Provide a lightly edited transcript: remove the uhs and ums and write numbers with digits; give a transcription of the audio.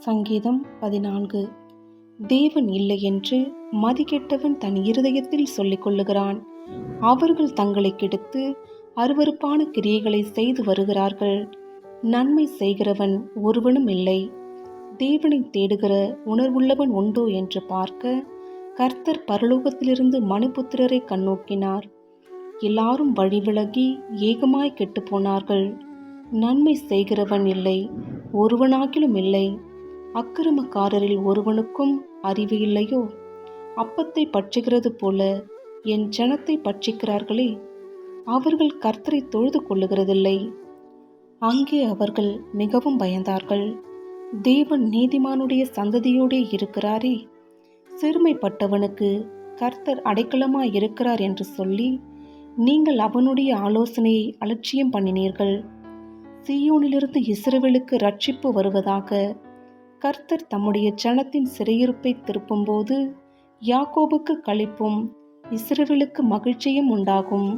சங்கீதம் 14. தேவன் இல்லை என்று மதிகெட்டவன் தன் இருதயத்தில் சொல்லிக் கொள்ளுகிறான். அவர்கள் தங்களை கெடுத்து அருவருப்பான கிரியைகளை செய்து வருகிறார்கள். நன்மை செய்கிறவன் ஒருவனும் இல்லை. தேவனை தேடுகிற உணர்வுள்ளவன் உண்டோ என்று பார்க்க கர்த்தர் பரலோகத்திலிருந்து மனுபுத்திரரை கண்ணோக்கினார். எல்லாரும் வழிவிலகி ஏகமாய் கெட்டுப்போனார்கள். நன்மை செய்கிறவன் இல்லை, ஒருவனாகிலும் இல்லை. அக்கிரமக்காரரில் ஒருவனுக்கும் அறிவு இல்லையோ? அப்பத்தை பற்றுகிறது போல என் ஜனத்தை பட்சிக்கிறார்களே, அவர்கள் கர்த்தரை தொழுது கொள்ளுகிறதில்லை. அங்கே அவர்கள் மிகவும் பயந்தார்கள். தேவன் நீதிமானுடைய சந்ததியோடே இருக்கிறாரே, சிறுமைப்பட்டவனுக்கு கர்த்தர் அடைக்கலமாய் இருக்கிறார் என்று சொல்லி நீங்கள் அவனுடைய ஆலோசனையை அலட்சியம் பண்ணினீர்கள். சீயோனிலிருந்து இஸ்ரவேலுக்கு ரட்சிப்பு வருவதாக. கர்த்தர் தம்முடைய ஜனத்தின் சிறையிருப்பை திருப்பும்போது யாக்கோபுக்கு களிப்பும் இஸ்ரவேலுக்கு மகிழ்ச்சியும் உண்டாகும்.